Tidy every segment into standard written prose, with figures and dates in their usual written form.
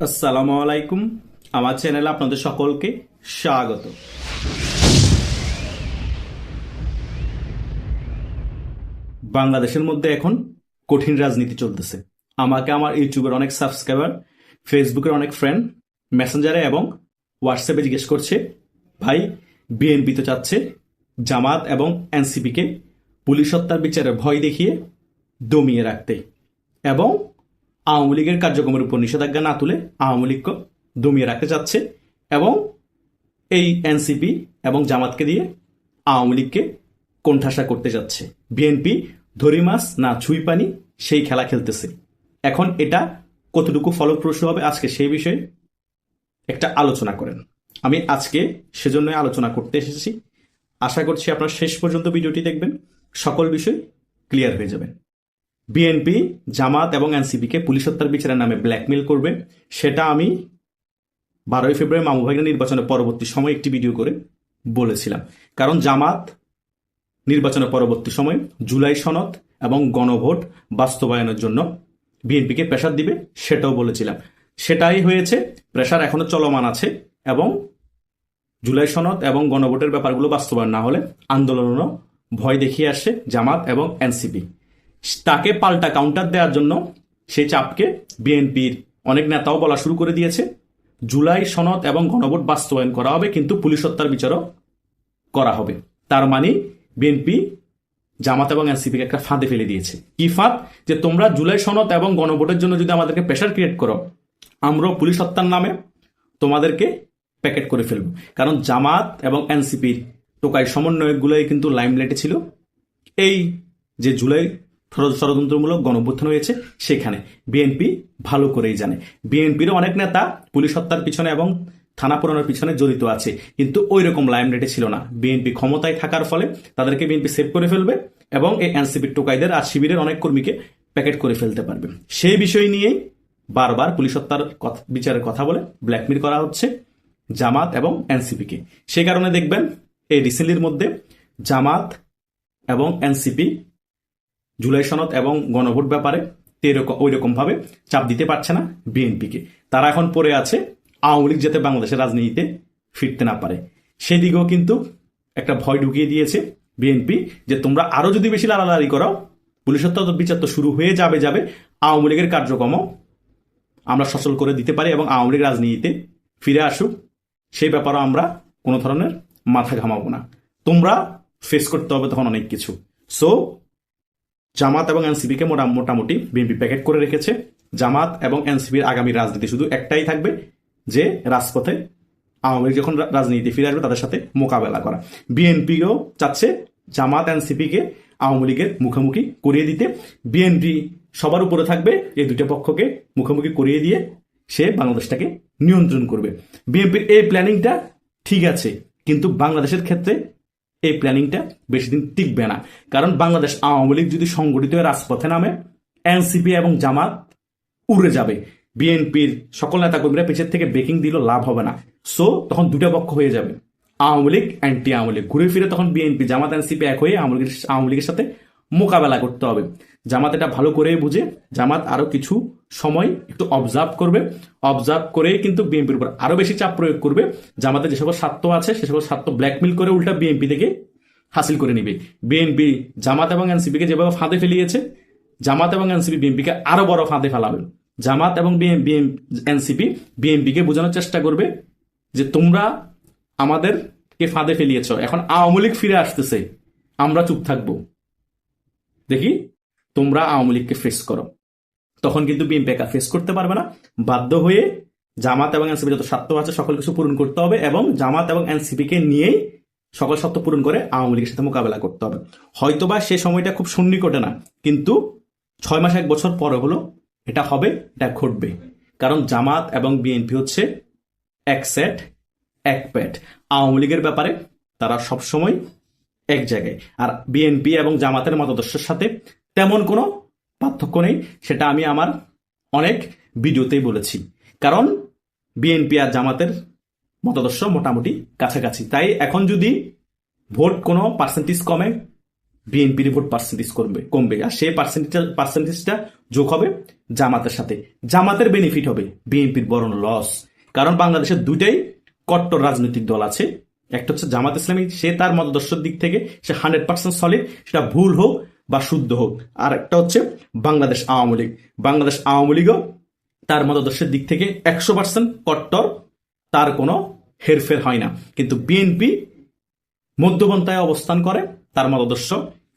আসসালামু আলাইকুম। আমার চ্যানেলে আপনাদের সকলকে স্বাগত। বাংলাদেশের মধ্যে এখন কঠিন রাজনীতি চলতেছে। আমাকে আমার ইউটিউবের অনেক সাবস্ক্রাইবার, ফেসবুকের অনেক ফ্রেন্ড মেসেঞ্জারে এবং হোয়াটসঅ্যাপে জিজ্ঞেস করছে, ভাই বিএনপি তো চাচ্ছে জামাত এবং এনসিপিকে পুলিশ হত্যার বিচারের ভয় দেখিয়ে দমিয়ে রাখতে এবং আওয়ামী লীগের কার্যক্রমের উপর নিষেধাজ্ঞা না তুলে আওয়ামী লীগকে দমিয়ে রাখতে চাচ্ছে এবং এই এনসিপি এবং জামাতকে দিয়ে আওয়ামী লীগকে কোণঠাসা করতে যাচ্ছে। বিএনপি ধরি মাছ না ছুঁই পানি সেই খেলা খেলতেছে। এখন এটা কতটুকু ফলপ্রসূ হবে আজকে সেই বিষয়ে একটা আলোচনা করেন। আমি আজকে সেজন্য আলোচনা করতে এসেছি। আশা করছি আপনারা শেষ পর্যন্ত ভিডিওটি দেখবেন, সকল বিষয় ক্লিয়ার হয়ে যাবেন। বিএনপি জামাত এবং এনসিপিকে পুলিশ হত্যার বিচারের নামে ব্ল্যাকমেল করবে, সেটা আমি 12 ফেব্রুয়ারি মামু ভাইয়ের নির্বাচনের পরবর্তী সময় একটি ভিডিও করে বলেছিলাম। কারণ জামাত নির্বাচনের পরবর্তী সময় জুলাই সনদ এবং গণভোট বাস্তবায়নের জন্য বিএনপিকে প্রেশার দিবে, সেটাও বলেছিলাম। সেটাই হয়েছে, প্রেশার এখনো চলমান আছে এবং জুলাই সনদ এবং গণভোটের ব্যাপারগুলো বাস্তবায়ন না হলে আন্দোলনও ভয় দেখিয়ে আসছে জামাত এবং এনসিপি। তাকে পাল্টা কাউন্টার দেওয়ার জন্য সেই চাপকে বিএনপির অনেক নেতাও বলা শুরু করে দিয়েছে, জুলাই সনদ এবং গণভোট বাস্তবায়ন করা হবে, কিন্তু পুলিশ হত্যার বিচারও করা হবে। তার মানে বিএনপি জামাত এবং এনসিপিকে একটা ফাঁদে ফেলে দিয়েছে। কি ফাঁদ? যে তোমরা জুলাই সনদ এবং গণভোটের জন্য যদি আমাদেরকে প্রেশার ক্রিয়েট করো, আমরাও পুলিশ হত্যার নামে তোমাদেরকে প্যাকেট করে ফেলবো। কারণ জামাত এবং এনসিপির টোকাই সমন্বয়কগুলোই কিন্তু লাইমলাইটে ছিল এই যে জুলাই ষড়যন্ত্রমূলক গণঅভ্যুত্থান হয়েছে সেখানে। বিএনপি ভালো করেই জানে, বিএনপির অনেক নেতা পুলিশ হত্যার পিছনে এবং থানা পুরানোর পিছনে জড়িত আছে, কিন্তু ওই রকম লাইমলাইটে ছিল না। বিএনপি ক্ষমতায় থাকার ফলে তাদেরকে বিএনপি সেভ করে ফেলবে এবং এই এনসিপির টোকাইদের আর শিবিরের অনেক কর্মীকে প্যাকেট করে ফেলতে পারবে। সেই বিষয় নিয়েই বারবার পুলিশ হত্যার বিচারের কথা বলে ব্ল্যাকমেল করা হচ্ছে জামাত এবং এনসিপিকে। সেই কারণে দেখবেন এই রিসেন্টলির মধ্যে জামাত এবং এনসিপি জুলাই সনদ এবং গণভোট ব্যাপারে ওই রকম ভাবে চাপ দিতে পারছে না বিএনপিকে। তারা এখন পড়ে আছে আওয়ামী লীগ যাতে বাংলাদেশের রাজনীতিতে ফিরতে না পারে, সেদিকেও কিন্তু একটা ভয় ঢুকিয়ে দিয়েছে বিএনপি, যে তোমরা আরো যদি বেশি লাড়ালাড়ি করো, পুলিশ হত্যা বিচার তো শুরু হয়ে যাবে, আওয়ামী লীগের কার্যক্রম আমরা সচল করে দিতে পারি এবং আওয়ামী লীগ রাজনীতিতে ফিরে আসুক, সেই ব্যাপারও আমরা কোনো ধরনের মাথা ঘামাবো না। তোমরা ফেস করতে হবে তখন অনেক কিছু। সো জামাত এবং এনসিপিকে মোটামুটি বিএনপি প্যাকেট করে রেখেছে। জামাত এবং এনসিপির আগামী রাজনীতি শুধু একটাই থাকবে, যে রাজপথে আওয়ামী লীগ যখন রাজনীতি ফিরে আসবে তাদের সাথে মোকাবেলা করা। বিএনপিও চাচ্ছে জামাত এনসিপিকে আওয়ামী লীগের মুখোমুখি করিয়ে দিতে। বিএনপি সবার উপরে থাকবে, এই দুটো পক্ষকে মুখোমুখি করিয়ে দিয়ে সে বাংলাদেশটাকে নিয়ন্ত্রণ করবে। বিএনপির এই প্ল্যানিংটা ঠিক আছে, কিন্তু বাংলাদেশের ক্ষেত্রে এই প্ল্যানিংটা বেশি দিন টিকবে না। কারণ বাংলাদেশ আওয়ামী লীগ যদি সংগঠিত হয়ে রাজপথে নামে, এনসিপি এবং জামাত উড়ে যাবে। বিএনপির সকল নেতাকর্মীরা পেছনের থেকে ব্রেকিং দিল, লাভ হবে না। সো তখন দুটো পক্ষ হয়ে যাবে, আওয়ামী লীগ অ্যান্টি আওয়ামী লীগ। ঘুরে ফিরে তখন বিএনপি জামাত এনসিপি এক হয়ে আওয়ামী লীগের সাথে মোকাবেলা করতে হবে। জামাত এটা ভালো করেই বুঝে, জামাত আরো কিছু সময় একটু অবজার্ভ করবে, অবজার্ভ করে কিন্তু বিএনপির উপর আরো বেশি চাপ প্রয়োগ করবে। জামাতের যে সকল স্বার্থ আছে সে সকল স্বার্থ ব্ল্যাকমেল করে উল্টা বিএনপি থেকে হাসিল করে নিবে। বিএনপি জামাত এবং এনসিপিকে যেভাবে ফাঁদে ফেলিয়েছে, জামাত এবং এনসিপি বিএনপিকে আরো বড় ফাঁদে ফেলাবে। জামাত এবং এনসিপি বিএনপিকে বোঝানোর চেষ্টা করবে যে তোমরা আমাদেরকে ফাঁদে ফেলিয়েছ, এখন আওয়ামী লীগ ফিরে আসতেছে, আমরা চুপ থাকবো, দেখি তোমরা আওয়ামী লীগকে ফেস করো। তখন কিন্তু বিএনপি একা ফেস করতে পারবে না, বাধ্য হয়ে জামাত এবং এনসিপি যত স্বার্থ আছে সকল কিছু পূরণ করতে হবে এবং জামাত এবং এনসিপিকে নিয়েই সকল স্বার্থ পূরণ করে আওয়ামী লীগের সাথে মোকাবেলা করতে হবে। হয়তোবা সে সময়টা খুব সন্নিকটে না, কিন্তু 6 মাস 1 বছর পরে হলো এটা হবে, এটা ঘটবে। কারণ জামাত এবং বিএনপি হচ্ছে এক সেট এক প্যাট। আওয়ামী লীগের ব্যাপারে তারা সবসময় এক জায়গায়, আর বিএনপি এবং জামাতের মতাদর্শের সাথে তেমন কোনো পার্থক্য নেই। সেটা আমি আমার অনেক ভিডিওতেই বলেছি। কারণ বিএনপি আর জামাতের মতাদর্শ মোটামুটি কাছাকাছি। তাই এখন যদি ভোট কোনো পার্সেন্টেজ কমে, বিএনপির ভোট পার্সেন্টেজ কমবে আর সেই পার্সেন্টেজটা যোগ হবে জামাতের সাথে। জামাতের বেনিফিট হবে, বিএনপির বড় লস। কারণ বাংলাদেশের দুইটাই কট্টর রাজনৈতিক দল আছে। একটা হচ্ছে জামাত ইসলামী, সে তার মতাদর্শের দিক থেকে সে 100% সলিড, সেটা ভুল হোক বা শুদ্ধ হোক। আর একটা হচ্ছে বাংলাদেশ আওয়ামী লীগ। বাংলাদেশ আওয়ামী লীগও তার মতাদর্শের দিক থেকে 100% কট্টর, তার কোনো হেরফের হয় না। কিন্তু বিএনপি মধ্যপন্থায় অবস্থান করে, তার মতাদর্শ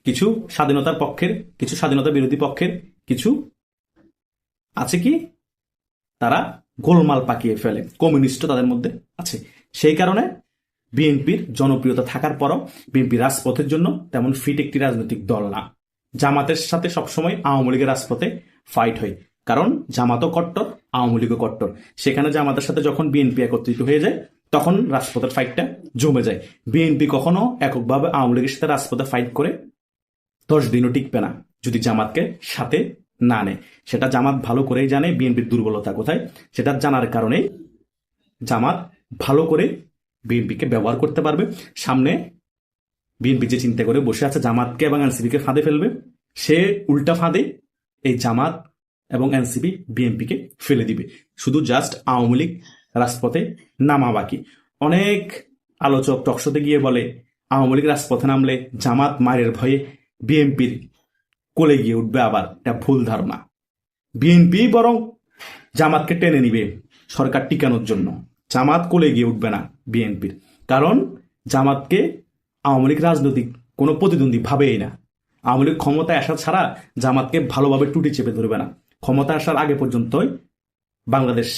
কিছু স্বাধীনতার পক্ষের, কিছু স্বাধীনতা বিরোধী পক্ষের, কিছু আছে কি তারা গোলমাল পাকিয়ে ফেলে, কমিউনিস্টও তাদের মধ্যে আছে। সেই কারণে বিএনপির জনপ্রিয়তা থাকার পরও বিএনপি রাজপথের জন্য তেমন ফিট একটি রাজনৈতিক দল না। জামাতের সাথে সবসময় আওয়ামী লীগের রাজপথে ফাইট হয়, কারণ জামাতও কট্টর, আওয়ামী লীগও কট্টর। সেখানে জামাতের সাথে যখন বিএনপি একত্রিত হয়ে যায় তখন রাজপথের ফাইটটা জমে যায়। বিএনপি কখনো এককভাবে আওয়ামী লীগের সাথে রাজপথে ফাইট করে 10 দিনও টিকবে না যদি জামাতকে সাথে না নেয়। সেটা জামাত ভালো করেই জানে বিএনপির দুর্বলতা কোথায়। সেটা জানার কারণে জামাত ভালো করে বিএনপিকে ব্যবহার করতে পারবে। সামনে বিএনপি যে চিন্তা করে বসে আছে জামাতকে এবং এনসিপিকে ফাঁদে ফেলবে, সে উল্টা ফাঁদে এই জামাত এবং এনসিপি বিএনপিকে ফেলে দিবে। শুধু জাস্ট আওয়ামী লীগ রাজপথে নামা বাকি। অনেক আলোচক টকশোতে গিয়ে বলে আওয়ামী লীগ রাজপথে নামলে জামাত মায়ের ভয়ে বিএনপির কোলে গিয়ে উঠবে। আবার এটা ভুল ধারণা। বিএনপি বরং জামাতকে টেনে নিবে সরকার টিকানোর জন্য। জামাত কোলে গিয়ে উঠবে না বিএনপির, কারণ জামাতকে আওয়ামী লীগ রাজনৈতিক কোনো প্রতিদ্বন্দ্বী ভাবেই না। আওয়ামী লীগ ক্ষমতায় আসা ছাড়া জামাতকে ভালোভাবে টুটি চেপে ধরবে না। ক্ষমতা আসার আগে পর্যন্তই বাংলাদেশ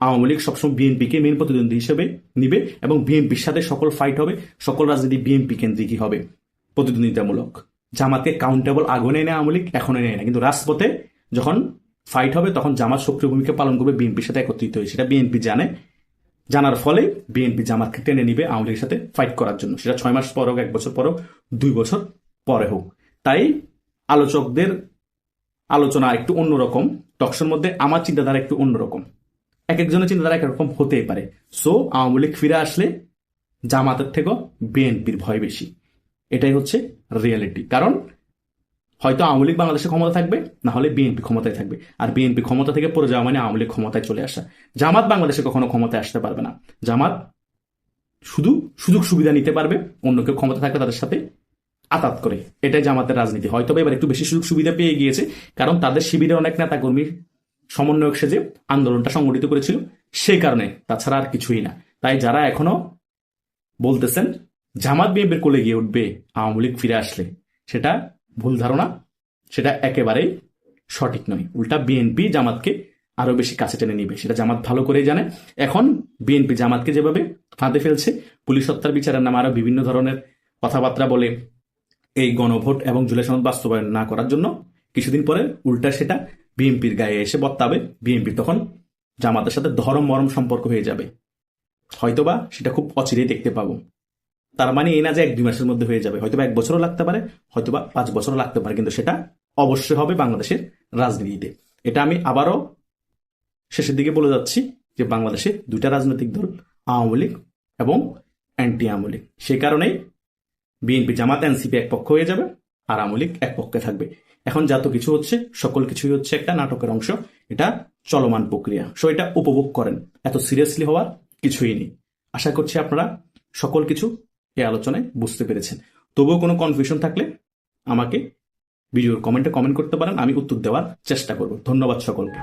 আওয়ামী লীগ সবসময় বিএনপিকে মেন প্রতিদ্বন্দ্বী হিসেবে নিবে এবং বিএনপির সাথে সকল ফাইট হবে, সকল রাজনীতি বিএনপি কেন্দ্রিকই হবে, প্রতিদ্বন্দ্বিতামূলক। জামাতকে কাউন্টেবল আগে নেয় না আওয়ামী লীগ, এখনো নেয় না, কিন্তু রাজপথে যখন ফাইট হবে তখন জামাত সক্রিয় ভূমিকা পালন করবে বিএনপির সাথে একত্রিত হয়ে। সেটা বিএনপি জানে। জানার ফলে বিএনপি জামাতকে টেনে নিবে আওয়ামী লীগের সাথে ফাইট করার জন্য। সেটা 6 মাস পর হোক, 1 বছর পর হোক, 2 বছর পরে হোক। তাই আলোচকদের আলোচনা একটু অন্যরকম, টকশোর মধ্যে আমার চিন্তাধারা একটু অন্যরকম। এক একজনের চিন্তাধারা একরকম হতেই পারে। সো আওয়ামী লীগ ফিরে আসলে জামাতের থেকেও বিএনপির ভয় বেশি। এটাই হচ্ছে রিয়েলিটি। কারণ হয়তো আওয়ামী লীগ বাংলাদেশে ক্ষমতা থাকবে, না হলে বিএনপি ক্ষমতায় থাকবে। আর বিএনপি ক্ষমতা থেকে পড়ে যাওয়া মানে আওয়ামী লীগ ক্ষমতায় চলে আসা। জামাত বাংলাদেশে কখনো ক্ষমতায় আসতে পারবে না। জামাত শুধু সুযোগ সুবিধা নিতে পারবে অন্য কেউ ক্ষমতা থাকলে তাদের সাথে আতাত করে। এটাই জামাতের রাজনীতি। হয়তো এবার একটু বেশি সুযোগ সুবিধা পেয়ে গিয়েছে, কারণ তাদের শিবিরের অনেক নেতা কর্মীর সমন্বয়ক সেজে আন্দোলনটা সংগঠিত করেছিল, সেই কারণে, তাছাড়া আর কিছুই না। তাই যারা এখনো বলতেছেন জামাত বিএনপির কোলে গিয়ে উঠবে আওয়ামী লীগ ফিরে আসলে, সেটা ভুল ধারণা। সেটা একেবারেই সঠিক নয়। উল্টা বিএনপি জামাতকে আরো বেশি কাছে টেনে নিবে, সেটা জামাত ভালো করেই জানে। এখন বিএনপি জামাতকে যেভাবে ফাঁদে ফেলছে, পুলিশ হত্যার বিচারের নামে আরো বিভিন্ন ধরনের কথাবার্তা বলে এই গণভোট এবং জুলাই সনদ বাস্তবায়ন না করার জন্য, কিছুদিন পরে উল্টা সেটা বিএনপির গায়ে এসে বর্তাবে। বিএনপি তখন জামাতের সাথে ধরম মরম সম্পর্ক হয়ে যাবে। হয়তোবা সেটা খুব অচিরেই দেখতে পাবো। তার মানে এই না যে 1-2 মাসের মধ্যে হয়ে যাবে, হয়তোবা 1 বছরও লাগতে পারে, হয়তোবা 5 বছরও লাগতে পারে, কিন্তু সেটা অবশ্যই হবে বাংলাদেশের রাজনীতিতে। এটা আমি আবারও শেষের দিকে বলে যাচ্ছি যে বাংলাদেশে 2টা রাজনৈতিক দল, আওয়ামী লীগ এবং অ্যান্টি আওয়ামী লীগ। সে কারণেই বিএনপি জামাত এনসিপি এক পক্ষ হয়ে যাবে আর আওয়ামী লীগ এক পক্ষে থাকবে। এখন যত কিছু হচ্ছে সকল কিছুই হচ্ছে একটা নাটকের অংশ। এটা চলমান প্রক্রিয়া। সো এটা উপভোগ করেন, এত সিরিয়াসলি হওয়ার কিছুই নেই। আশা করছি আপনারা সকল কিছু এই আলোচনায় বুঝতে পেরেছেন। তবুও কোনো কনফিউশন থাকলে আমাকে ভিডিওর কমেন্টে কমেন্ট করতে পারেন, আমি উত্তর দেওয়ার চেষ্টা করব। ধন্যবাদ সকলকে।